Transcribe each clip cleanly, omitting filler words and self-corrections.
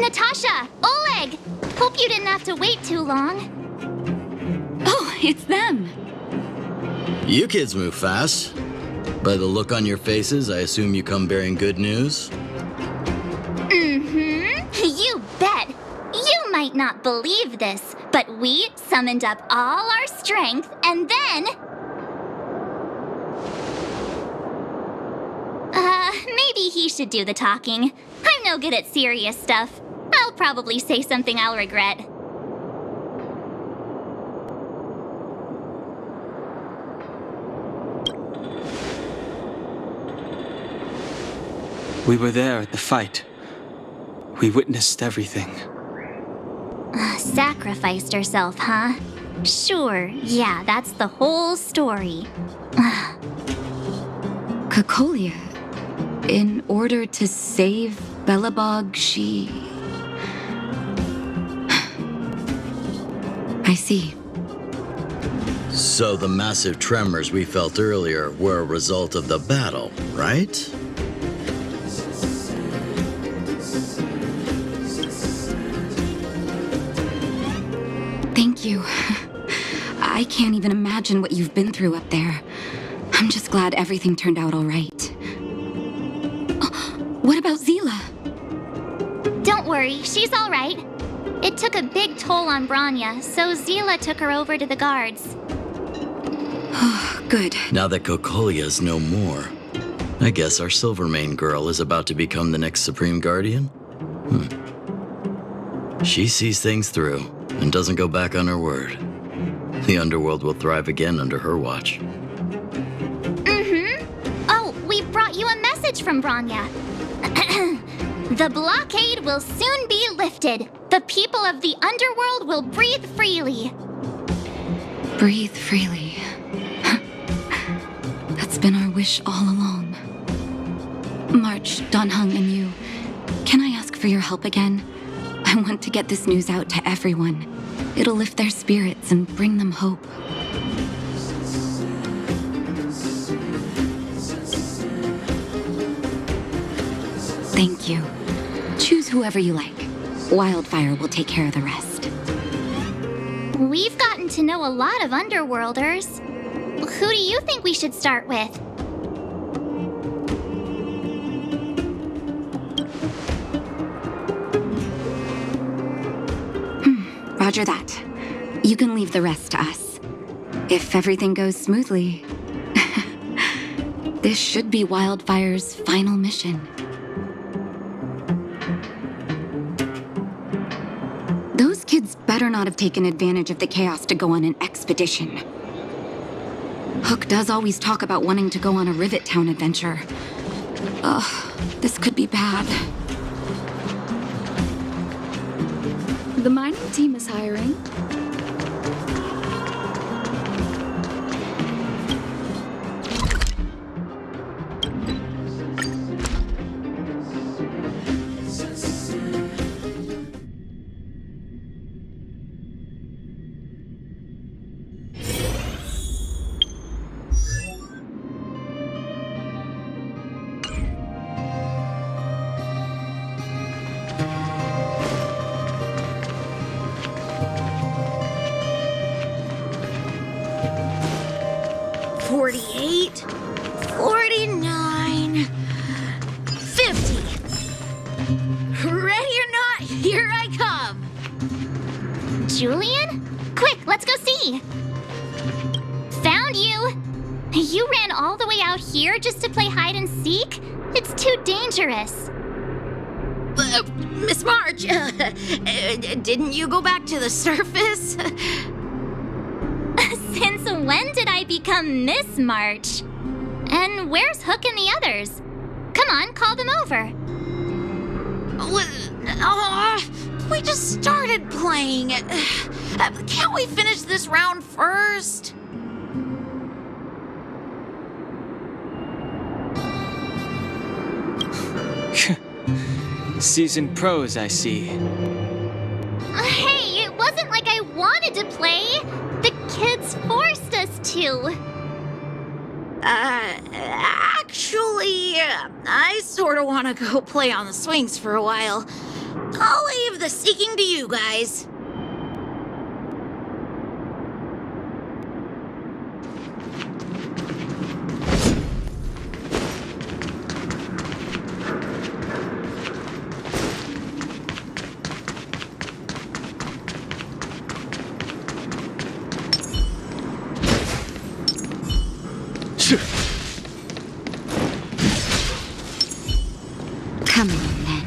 Natasha! Oleg! Hope you didn't have to wait too long. Oh, it's them. You kids move fast. By the look on your faces, I assume you come bearing good news? You bet. You might not believe this, but we summoned up all our strength and then... maybe he should do the talking. I'm no good at serious stuff. I'll probably say something I'll regret. We were there at the fight. We witnessed everything. Sacrificed herself, huh? Sure, yeah, that's the whole story. Kokolia, in order to save Belobog, she... I see. So the massive tremors we felt earlier were a result of the battle, right? Thank you. I can't even imagine what you've been through up there. I'm just glad everything turned out all right. What about Zila? Don't worry, she's all right. It took a big toll on Branya, so Zila took her over to the guards. Good. Now that Kokolia's no more, I guess our Silvermane girl is about to become the next Supreme Guardian? She sees things through and doesn't go back on her word. The underworld will thrive again under her watch. Oh, we brought you a message from Branya. The blockade will soon be lifted. The people of the underworld will breathe freely. Breathe freely. That's been our wish all along. March, Donhung, and you, can I ask for your help again? I want to get this news out to everyone. It'll lift their spirits and bring them hope. Thank you. Choose whoever you like. Wildfire will take care of the rest. We've gotten to know a lot of underworlders. Who do you think we should start with? Roger that. You can leave the rest to us. If everything goes smoothly, this should be Wildfire's final mission. Those kids better not have taken advantage of the chaos to go on an expedition. Hook does always talk about wanting to go on a Rivet Town adventure. Ugh, this could be bad. The mining team is hiring. Julian? Quick, let's go see! Found you! You ran all the way out here just to play hide and seek? It's too dangerous. Miss March, didn't you go back to the surface? Since when did I become Miss March? And where's Hook and the others? Come on, call them over. We just started playing. Can't we finish this round first? Seasoned pros, I see. Hey, it wasn't like I wanted to play. The kids forced us to. Actually, I sort of want to go play on the swings for a while. I'll leave the seeking to you guys. Come on, then.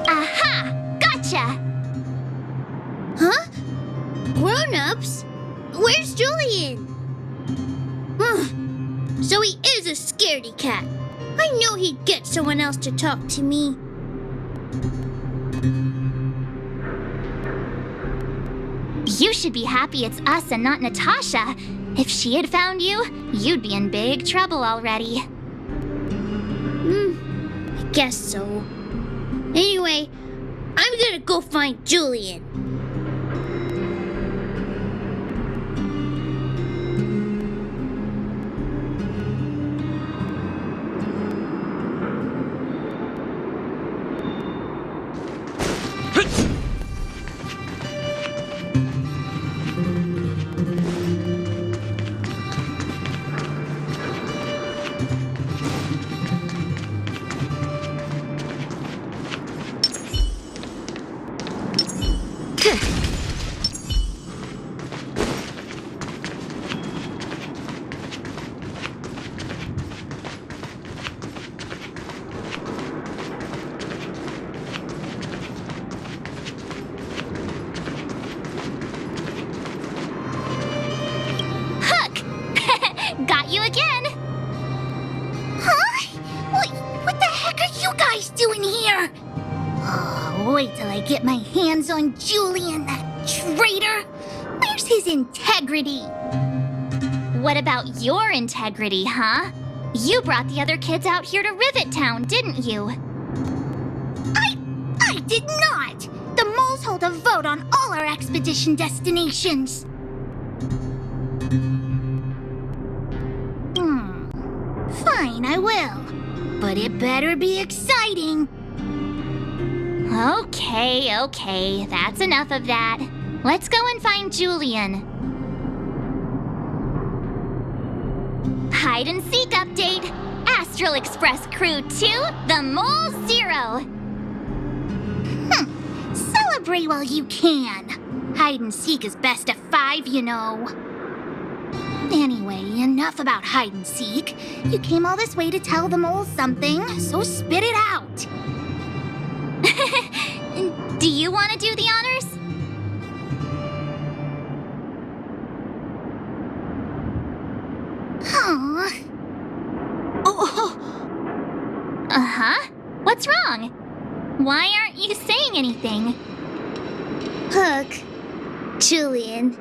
Aha! Gotcha! Huh? Grown-ups? Where's Julian? So he is a scaredy cat. I know he'd get someone else to talk to me. You should be happy it's us and not Natasha. If she had found you, you'd be in big trouble already. I guess so. Anyway, I'm gonna go find Julian. Got you again! Huh? What the heck are you guys doing here? Oh, wait till I get my hands on Julian, that traitor! Where's his integrity? What about your integrity, huh? You brought the other kids out here to Rivet Town, didn't you? I did not! The moles hold a vote on all our expedition destinations. Fine, I will. But it better be exciting. Okay, that's enough of that. Let's go and find Julian. Hide and seek update. Astral Express Crew 2, the Mole 0. Celebrate while you can. Hide and seek is best of 5, you know. Anyway, enough about hide and seek. You came all this way to tell the moles something, so spit it out. Do you want to do the honors? Aww. Uh-huh. What's wrong? Why aren't you saying anything? Hook. Julian.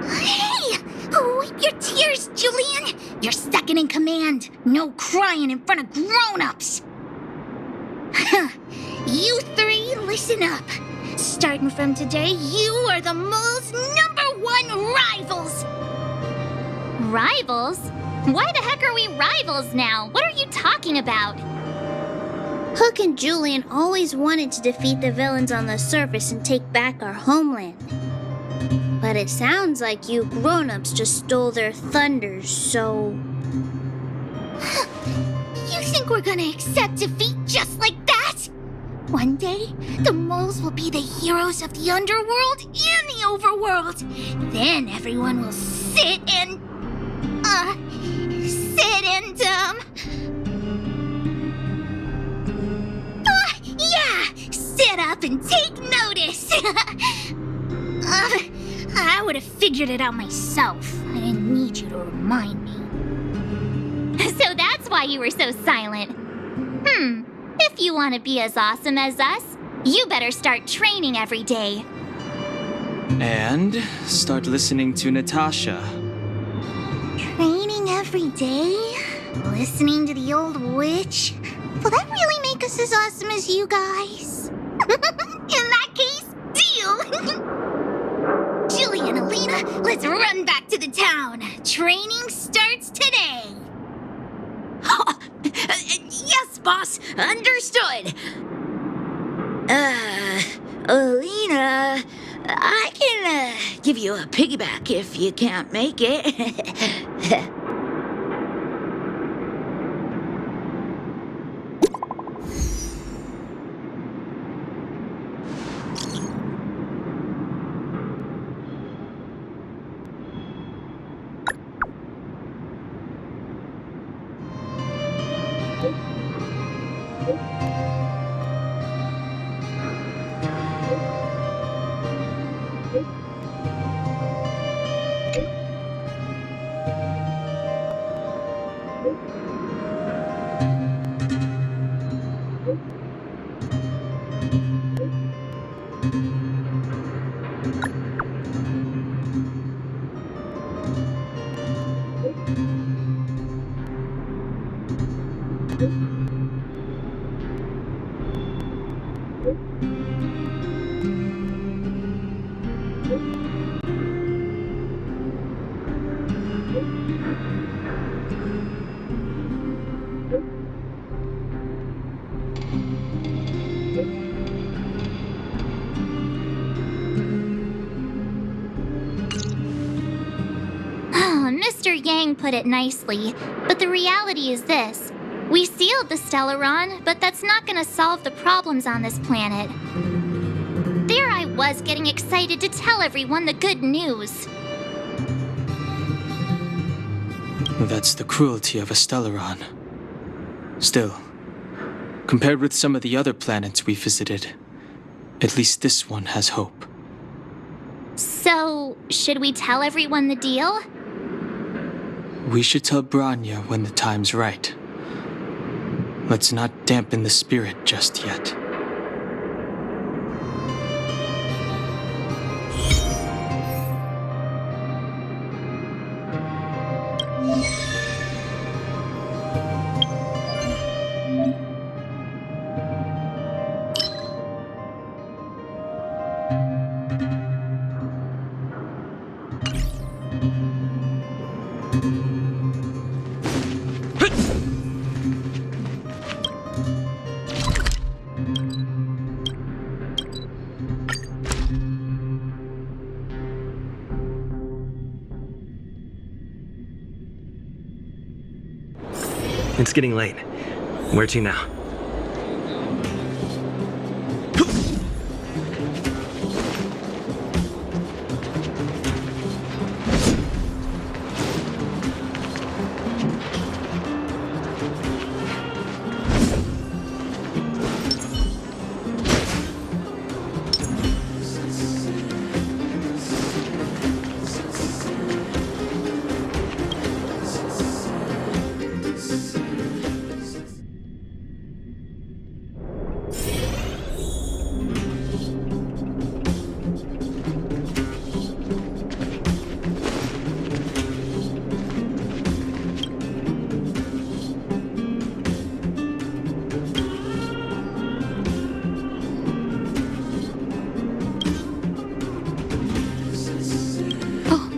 Hey! Wipe your tears, Julian! You're second in command. No crying in front of grown-ups. You three, listen up. Starting from today, you are the mole's #1 rivals. Rivals? Why the heck are we rivals now? What are you talking about? Hook and Julian always wanted to defeat the villains on the surface and take back our homeland. But it sounds like you grown-ups just stole their thunders, so... You think we're gonna accept defeat just like that? One day, the moles will be the heroes of the underworld and the overworld. Then everyone will sit and... sit up and take notice. I would have figured it out myself. I didn't need you to remind me. So that's why you were so silent. If you want to be as awesome as us, You better start training every day. And start listening to Natasha. Training every day? Listening to the old witch? Will that really make us as awesome as you guys? In that case, deal! Julie and Alina, let's run back to the town. Training starts today. Yes, boss. Understood. Alina, I can give you a piggyback if you can't make it. Mr. Yang put it nicely, but the reality is this. We sealed the Stellaron, but that's not gonna solve the problems on this planet. There I was getting excited to tell everyone the good news. That's the cruelty of a Stellaron. Still, compared with some of the other planets we visited, at least this one has hope. So, should we tell everyone the deal? We should tell Branya when the time's right. Let's not dampen the spirit just yet. It's getting late. Where to now?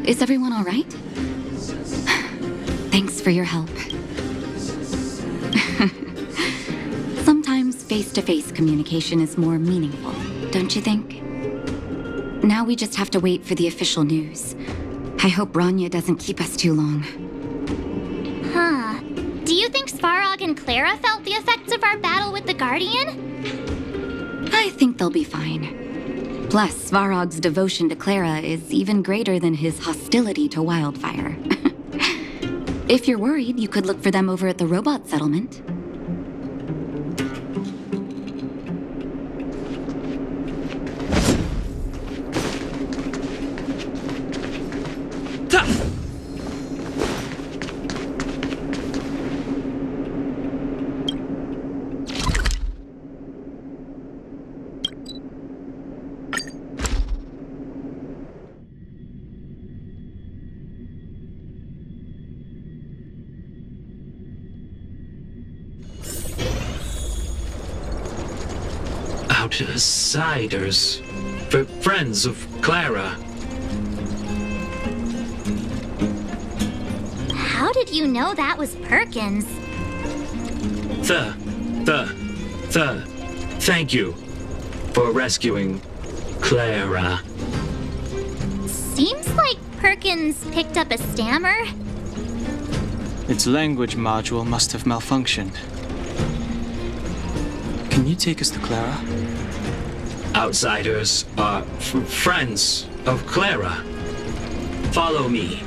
Is everyone all right? Thanks for your help. Sometimes face-to-face communication is more meaningful, don't you think? Now we just have to wait for the official news. I hope Branya doesn't keep us too long. Huh. Do you think Svarog and Clara felt the effects of our battle with the Guardian? I think they'll be fine. Plus, Svarog's devotion to Clara is even greater than his hostility to Wildfire. If you're worried, you could look for them over at the robot settlement. outsiders. Friends of Clara. How did you know that was Perkins? Thank you for rescuing Clara. Seems like Perkins picked up a stammer. Its language module must have malfunctioned. Can you take us to Clara? Outsiders are friends of Clara. Follow me.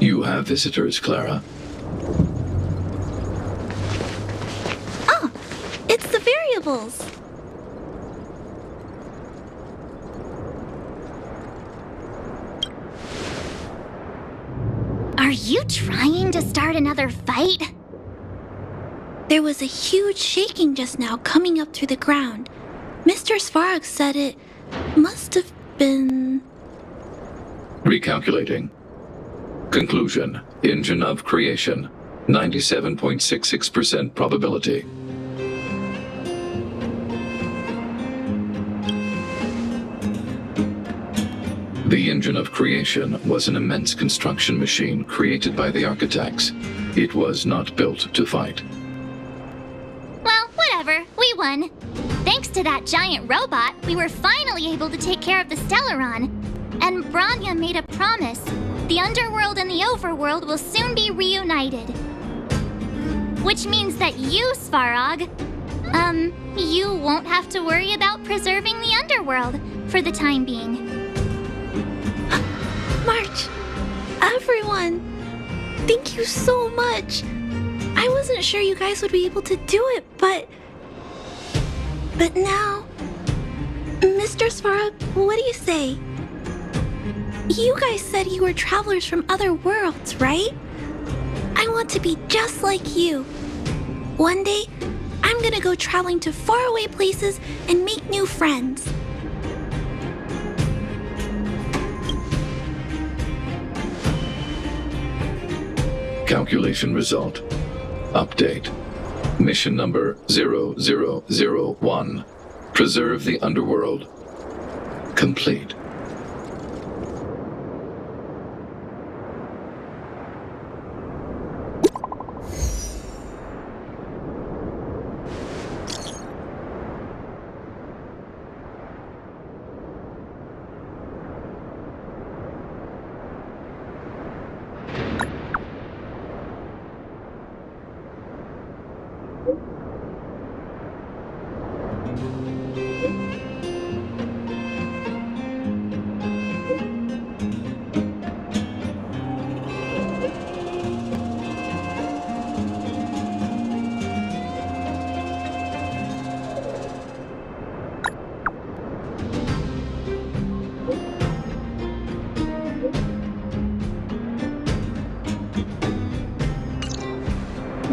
You have visitors, Clara. Oh, it's the variables. Are you trying to start another fight? There was a huge shaking just now coming up through the ground. Mr. Svarog said it must have been... Recalculating. Conclusion. Engine of creation. 97.66% probability. The engine of creation was an immense construction machine created by the architects. It was not built to fight. Well, whatever. We won. Thanks to that giant robot, we were finally able to take care of the Stellaron. And Branya made a promise. The underworld and the overworld will soon be reunited. Which means that you, Svarog, you won't have to worry about preserving the underworld for the time being. March! Everyone! Thank you so much! I wasn't sure you guys would be able to do it, but now... Mr. Svarog, what do you say? You guys said you were travelers from other worlds, right? I want to be just like you. One day, I'm gonna go traveling to faraway places and make new friends. Calculation result. Update. Mission number 0001. Preserve the underworld. Complete.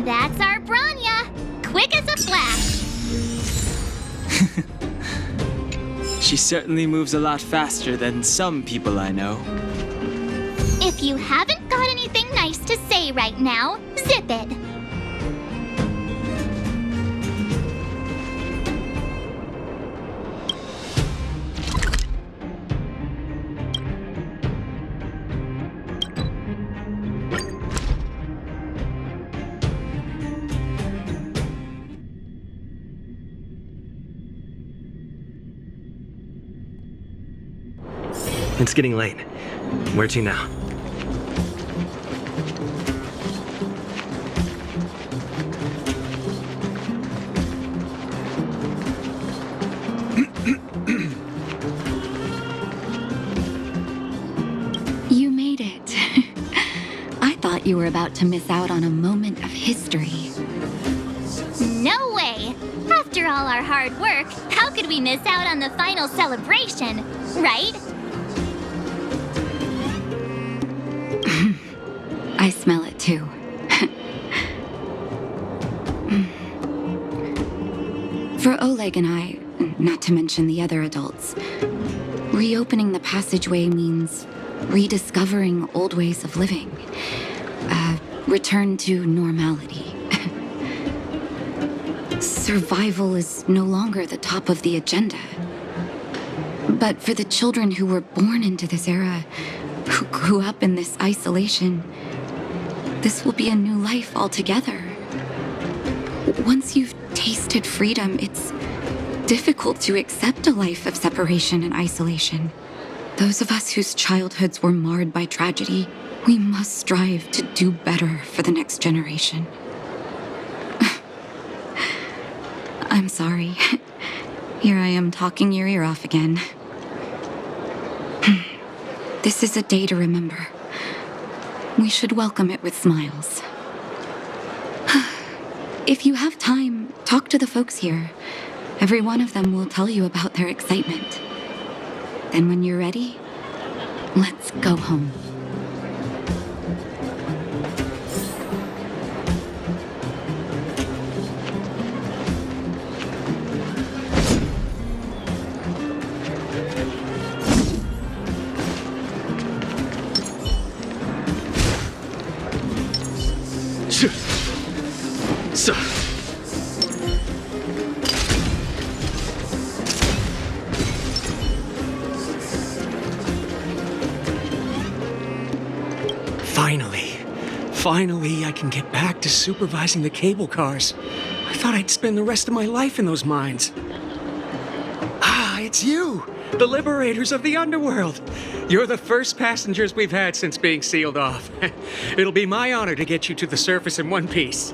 That's our Branya! Quick as a flash! She certainly moves a lot faster than some people I know. If you haven't got anything nice to say right now, zip it! It's getting late. Where to now? thought you were about to miss out on a moment of history. No way! After all our hard work, how could we miss out on the final celebration, right? I smell it too. For Oleg and I, not to mention the other adults, reopening the passageway means rediscovering old ways of living. Return to normality. Survival is no longer the top of the agenda. But for the children who were born into this era, who grew up in this isolation, this will be a new life altogether. Once you've tasted freedom, it's difficult to accept a life of separation and isolation. Those of us whose childhoods were marred by tragedy, we must strive to do better for the next generation. I'm sorry. Here I am talking your ear off again. This is a day to remember. We should welcome it with smiles. If you have time, talk to the folks here. Every one of them will tell you about their excitement. Then when you're ready, let's go home. Finally, I can get back to supervising the cable cars. I thought I'd spend the rest of my life in those mines. Ah, it's you, the liberators of the underworld. You're the first passengers we've had since being sealed off. It'll be my honor to get you to the surface in one piece.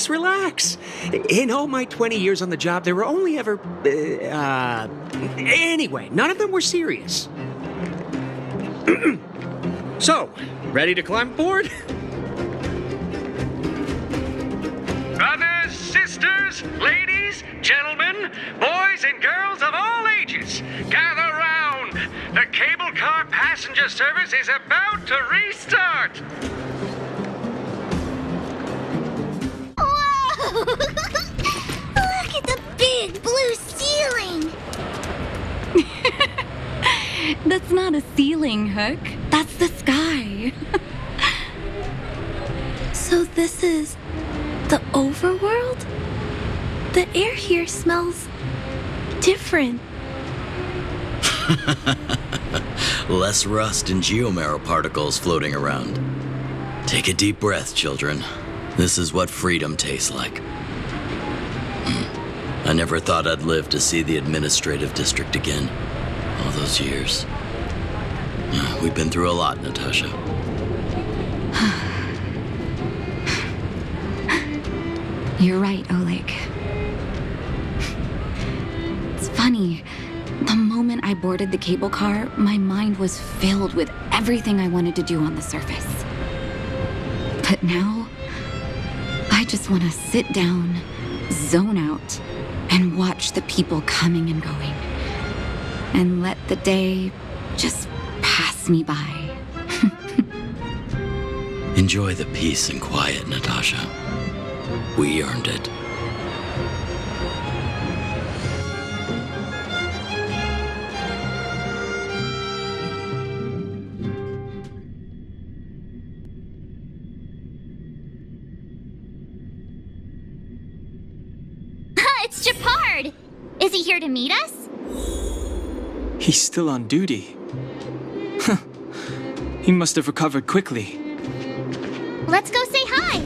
Relax. In all my 20 years on the job, there were only ever... Anyway, none of them were serious. So, ready to climb aboard? Brothers, sisters, ladies, gentlemen, boys and girls of all ages, gather round. The cable car passenger service is about to restart. Whoa! Look at the big blue ceiling! That's not a ceiling, Hook. That's the sky. So this is the overworld? The air here smells different. Less rust and geomarrow particles floating around. Take a deep breath, children. This is what freedom tastes like. I never thought I'd live to see the administrative district again. All those years. We've been through a lot, Natasha. You're right, Oleg. It's funny. The moment I boarded the cable car, my mind was filled with everything I wanted to do on the surface. But now, I just want to sit down, zone out, and watch the people coming and going. And let the day just pass me by. Enjoy the peace and quiet, Natasha. We earned it. It's Japard! Is he here to meet us? He's still on duty. Huh. He must have recovered quickly. Let's go say hi!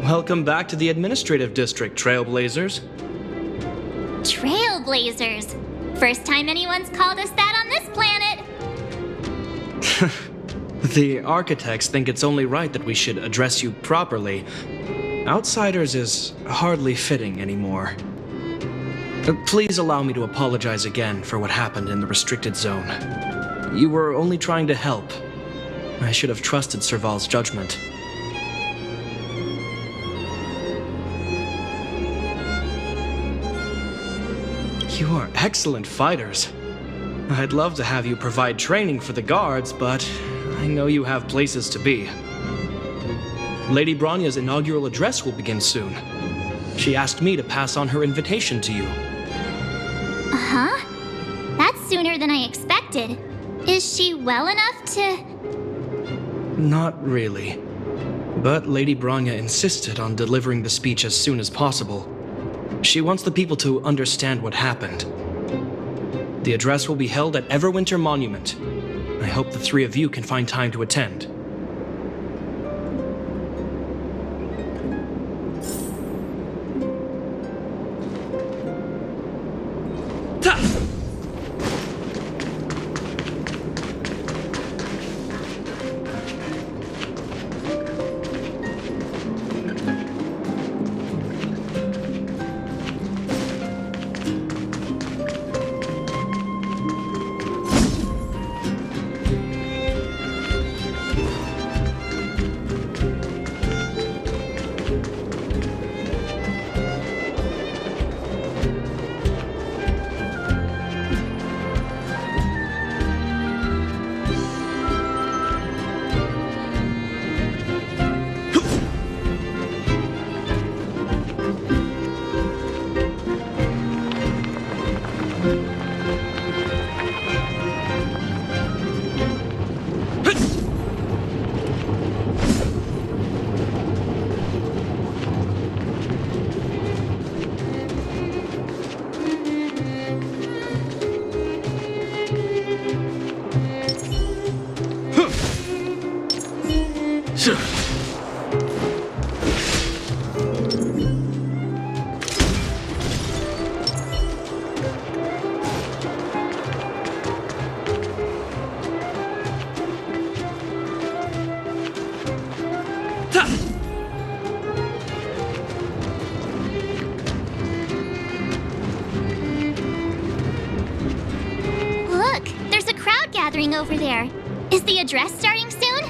Welcome back to the administrative district, Trailblazers. Trailblazers. First time anyone's called us that on this planet. The architects think it's only right that we should address you properly. Outsiders is hardly fitting anymore. Please allow me to apologize again for what happened in the restricted zone. You were only trying to help. I should have trusted Serval's judgment. You are excellent fighters. I'd love to have you provide training for the guards, but I know you have places to be. Lady Bronya's inaugural address will begin soon. She asked me to pass on her invitation to you. Uh-huh. That's sooner than I expected. Is she well enough to... Not really. But Lady Bronya insisted on delivering the speech as soon as possible. She wants the people to understand what happened. The address will be held at Everwinter Monument. I hope the three of you can find time to attend. Look, there's a crowd gathering over there. Is the address starting soon?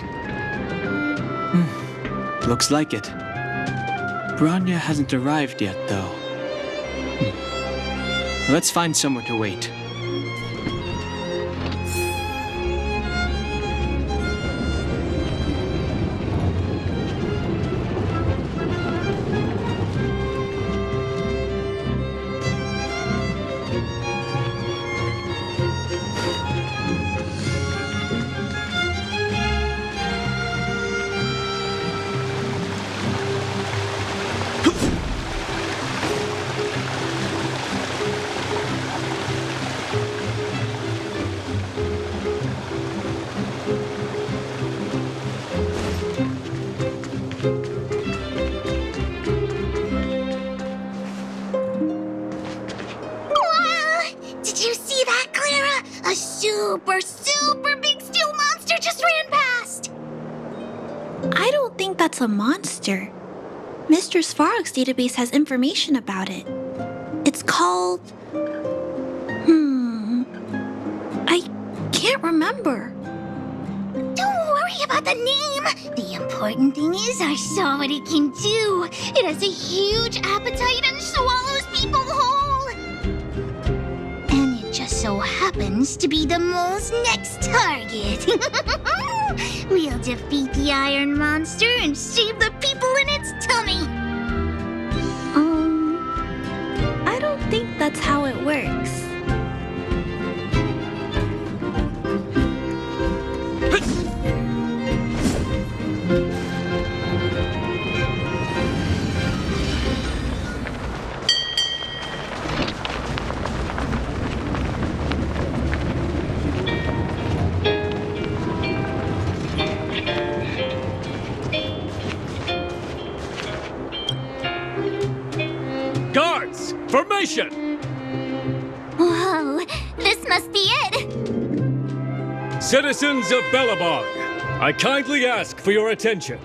Looks like it. Bronya hasn't arrived yet, though. Let's find somewhere to wait. Super big steel monster just ran past! I don't think that's a monster. Mr. Svarog's database has information about it. It's called... I can't remember. Don't worry about the name. The important thing is I saw what it can do. It has a huge appetite and swallows people whole. And it just so happens to be the mole's next target. We'll defeat the iron monster and save the people in its tummy. I don't think that's how it works. Formation! Whoa, this must be it! Citizens of Belobog, I kindly ask for your attention.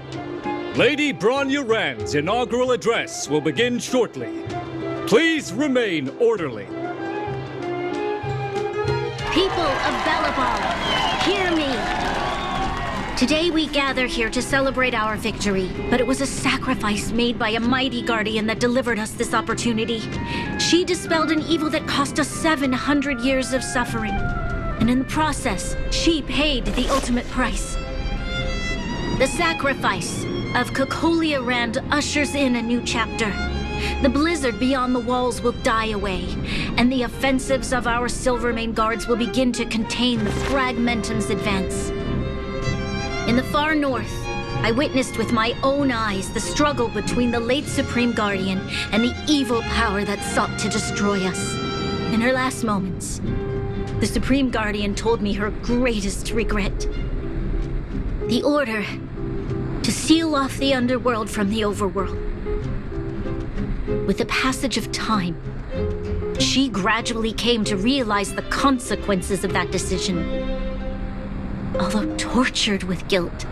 Lady Bronya Rand's inaugural address will begin shortly. Please remain orderly. People of Belobog, hear me! Today we gather here to celebrate our victory, but it was a sacrifice made by a mighty guardian that delivered us this opportunity. She dispelled an evil that cost us 700 years of suffering, and in the process, she paid the ultimate price. The sacrifice of Cocolia Rand ushers in a new chapter. The blizzard beyond the walls will die away, and the offensives of our Silvermane guards will begin to contain the Fragmentum's advance. In the far north, I witnessed with my own eyes the struggle between the late Supreme Guardian and the evil power that sought to destroy us. In her last moments, the Supreme Guardian told me her greatest regret. The order to seal off the underworld from the overworld. With the passage of time, she gradually came to realize the consequences of that decision. Although tortured with guilt,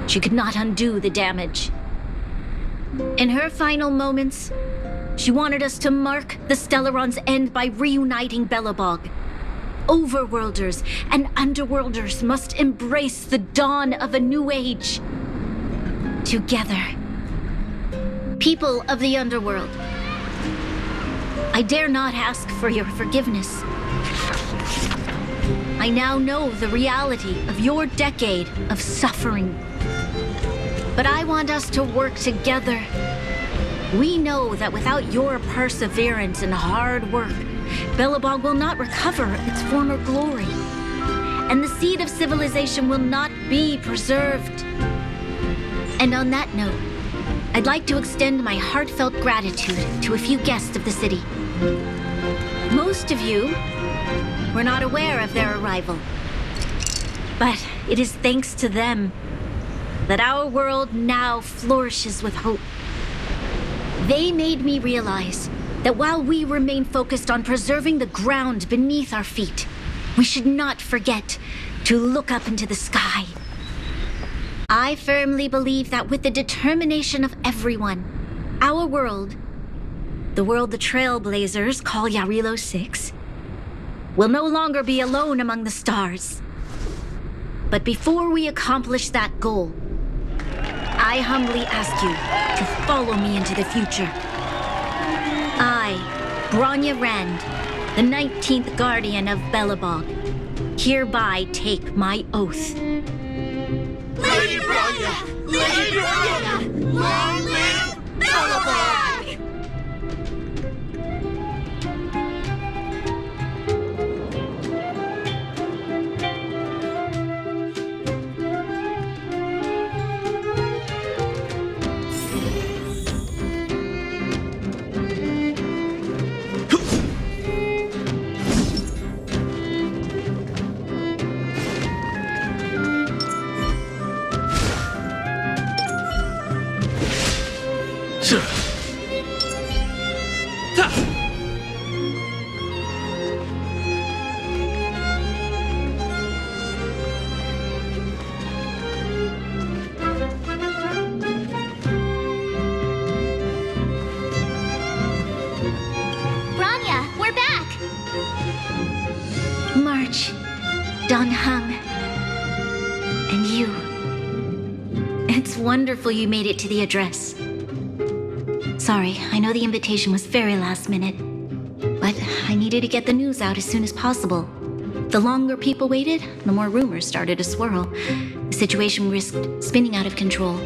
she could not undo the damage. In her final moments, she wanted us to mark the Stellaron's end by reuniting Belobog. Overworlders and underworlders must embrace the dawn of a new age. Together. People of the underworld, I dare not ask for your forgiveness. I now know the reality of your decade of suffering. But I want us to work together. We know that without your perseverance and hard work, Belobog will not recover its former glory. And the seed of civilization will not be preserved. And on that note, I'd like to extend my heartfelt gratitude to a few guests of the city. Most of you were not aware of their arrival. But it is thanks to them that our world now flourishes with hope. They made me realize that while we remain focused on preserving the ground beneath our feet, we should not forget to look up into the sky. I firmly believe that with the determination of everyone, our world, the world the Trailblazers call Jarilo 6, will no longer be alone among the stars. But before we accomplish that goal, I humbly ask you to follow me into the future. I, Bronya Rand, the 19th Guardian of Belobog, hereby take my oath. Lady Bronya! Lady Bronya! Long live Belobog! Wonderful you made it to the address. Sorry, I know the invitation was very last minute, but I needed to get the news out as soon as possible. The longer people waited, the more rumors started to swirl. The situation risked spinning out of control.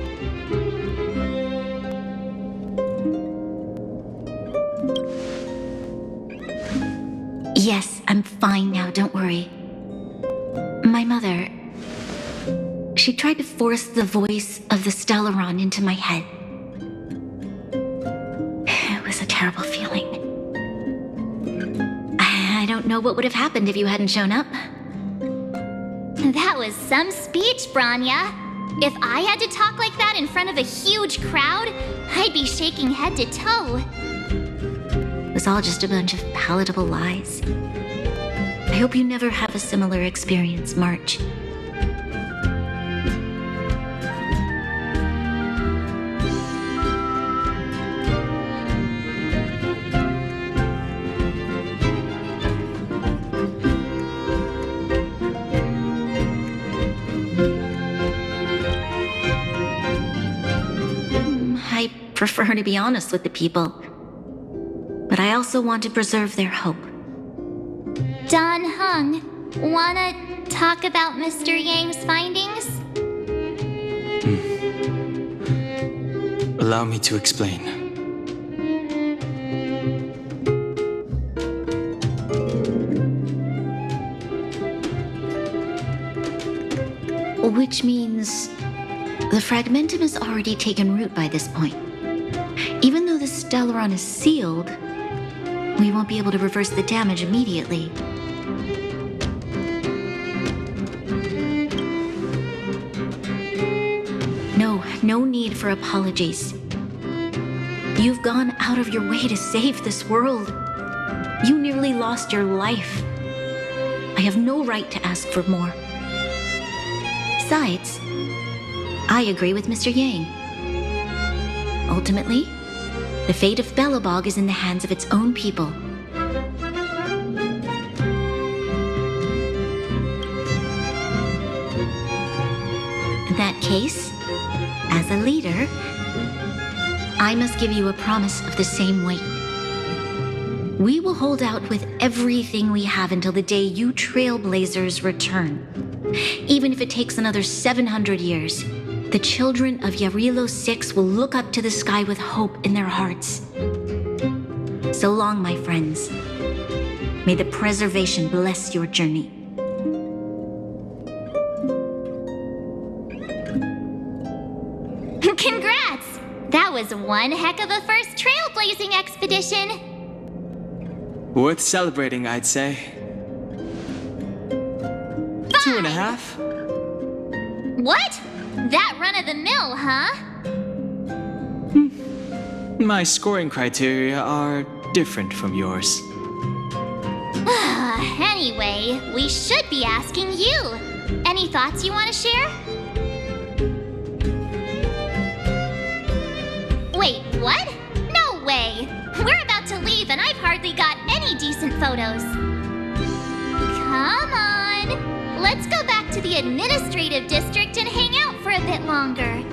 Yes, I'm fine now, don't worry. My mother... she tried to force the voice of the Stellaron into my head. It was a terrible feeling. I don't know what would have happened if you hadn't shown up. That was some speech, Bronya. If I had to talk like that in front of a huge crowd, I'd be shaking head to toe. It's all just a bunch of palatable lies. I hope you never have a similar experience, March. I prefer to be honest with the people, but I also want to preserve their hope. Don Hung, wanna talk about Mr. Yang's findings? Allow me to explain. Which means the fragmentum has already taken root by this point. Even though the Stellaron is sealed, we won't be able to reverse the damage immediately. No need for apologies. You've gone out of your way to save this world. You nearly lost your life. I have no right to ask for more. Besides, I agree with Mr. Yang. Ultimately, the fate of Belobog is in the hands of its own people. In that case, as a leader, I must give you a promise of the same weight. We will hold out with everything we have until the day you Trailblazers return. Even if it takes another 700 years, the children of Jarilo 6 will look up to the sky with hope in their hearts. So long, my friends. May the preservation bless your journey. Congrats! That was one heck of a first trailblazing expedition! Worth celebrating, I'd say. 2.5? What? That run of the mill, huh? My scoring criteria are different from yours. Anyway, we should be asking you. Any thoughts you want to share? Wait, what? No way! We're about to leave and I've hardly got any decent photos. Come on! Let's go back to the administrative district and hang out for a bit longer.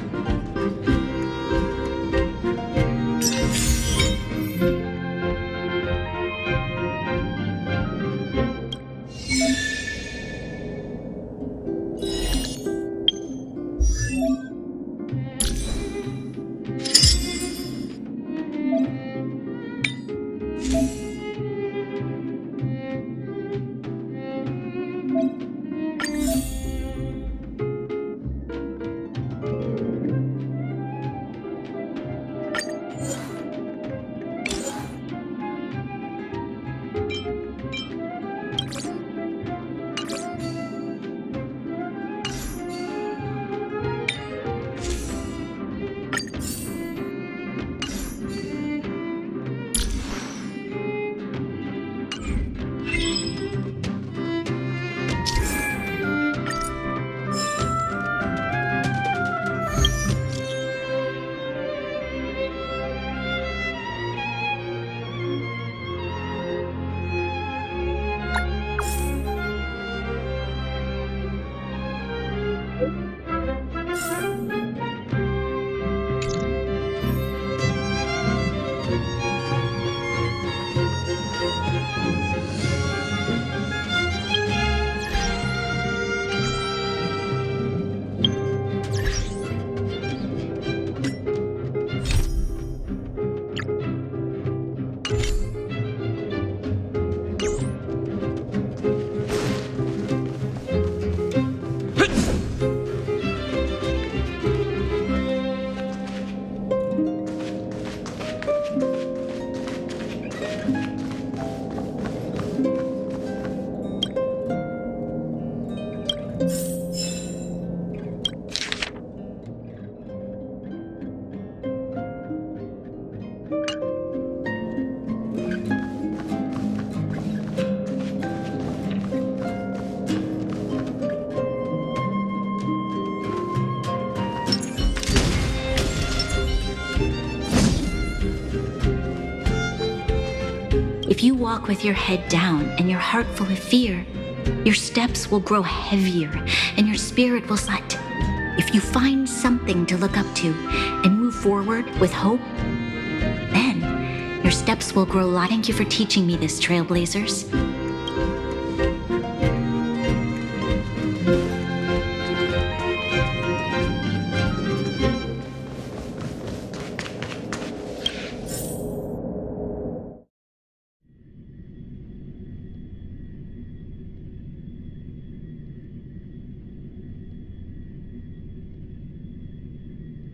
If you walk with your head down and your heart full of fear, your steps will grow heavier and your spirit will set. If you find something to look up to and move forward with hope, then your steps will grow light. Thank you for teaching me this, Trailblazers.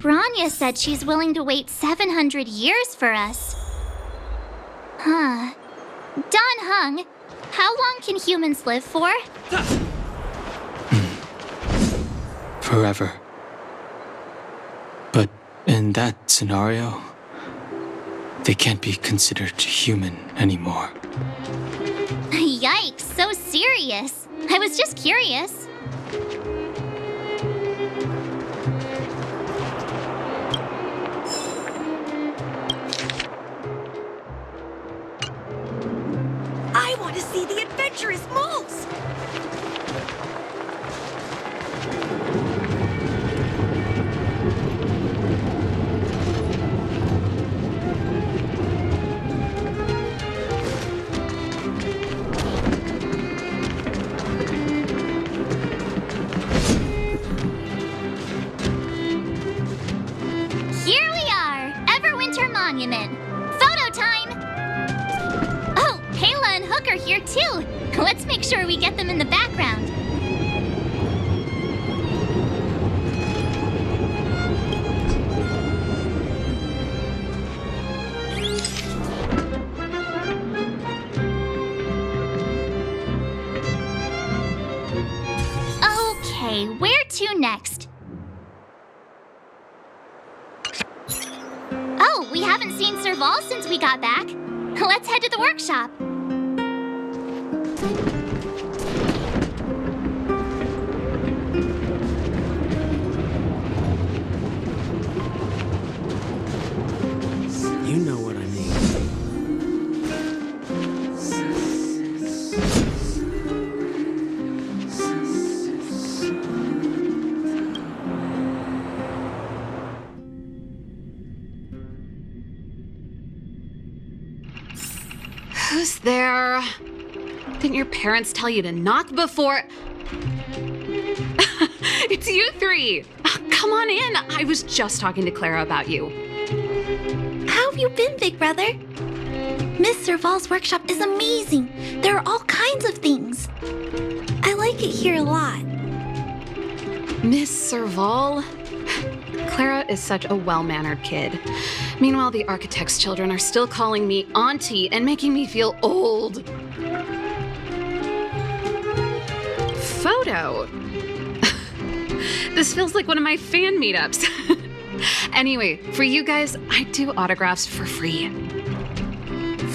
Branya said she's willing to wait 700 years for us. Huh. Don Hung, how long can humans live for? Forever. But in that scenario, they can't be considered human anymore. Yikes, so serious. I was just curious. I want to see the adventurous moles! Here we are, Everwinter Monument. Photo time! Oh, Kayla and Hook are here too. Let's make sure we get them in the background. Okay, where to next? Oh, we haven't seen Serval since we got back. Let's head to the workshop. You know what I mean. Who's there? Didn't your parents tell you to knock before? It's you three. Come on in. I was just talking to Clara about you. How have you been, big brother? Miss Serval's workshop is amazing. There are all kinds of things. I like it here a lot. Miss Serval? Clara is such a well-mannered kid. Meanwhile, the architect's children are still calling me auntie and making me feel old. Photo? This feels like one of my fan meetups. Anyway, for you guys, I do autographs for free.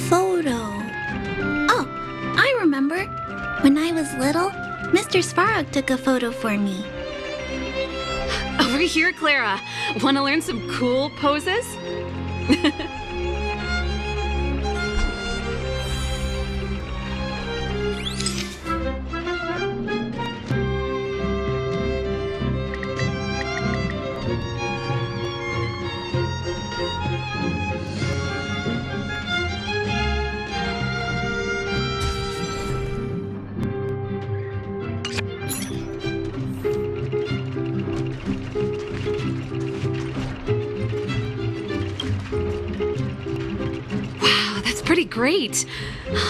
Photo. Oh, I remember. When I was little, Mr. Svarog took a photo for me. Over here, Clara. Want to learn some cool poses? Pretty great.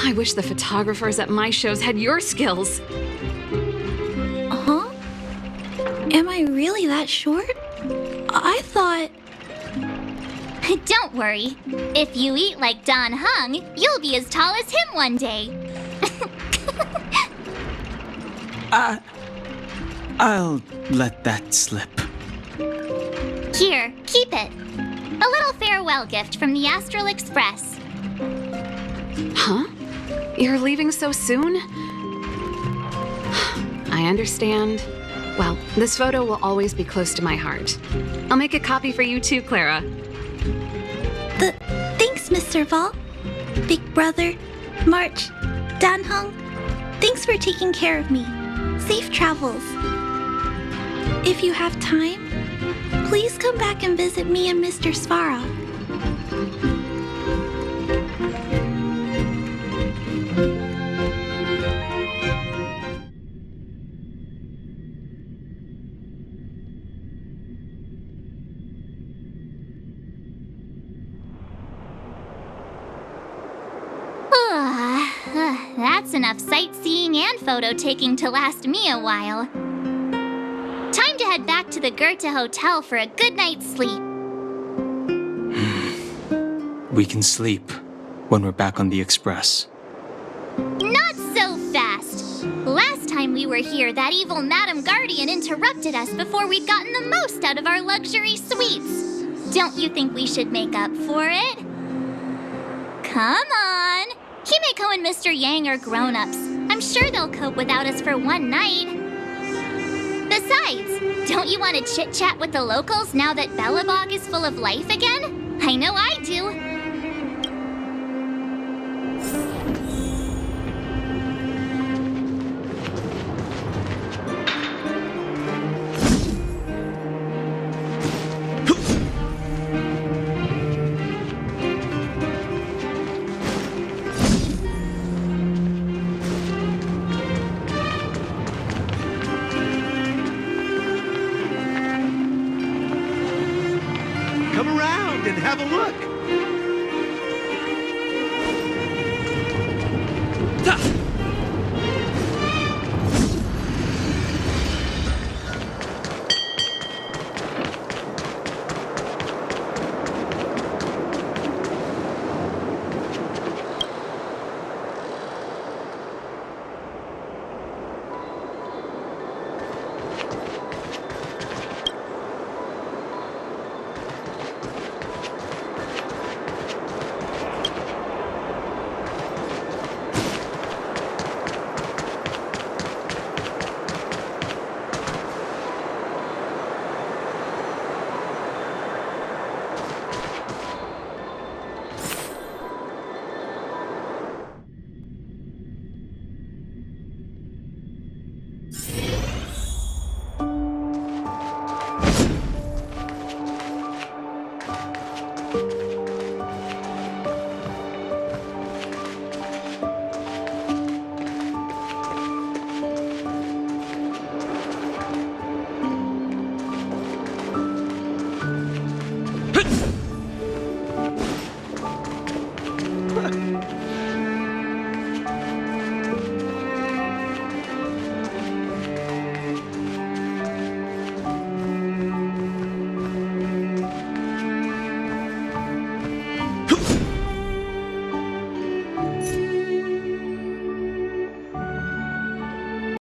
I wish the photographers at my shows had your skills. Huh? Am I really that short? I thought... Don't worry. If you eat like Don Hung, you'll be as tall as him one day. I'll let that slip. Here, keep it. A little farewell gift from the Astral Express. Huh? You're leaving so soon? I understand. Well, this photo will always be close to my heart. I'll make a copy for you too, Clara. Thanks, Miss Serval. Big brother, March, Danhong, thanks for taking care of me. Safe travels. If you have time, please come back and visit me and Mr. Svara. That's enough sightseeing and photo taking to last me a while. Time to head back to the Goethe Hotel for a good night's sleep. We can sleep when we're back on the express. Not so fast! Last time we were here, that evil Madam Guardian interrupted us before we'd gotten the most out of our luxury suites. Don't you think we should make up for it? Come on! Himeko and Mr. Yang are grown-ups. I'm sure they'll cope without us for one night. Besides, don't you want to chit-chat with the locals now that Belobog is full of life again? I know I do. Come around and have a look.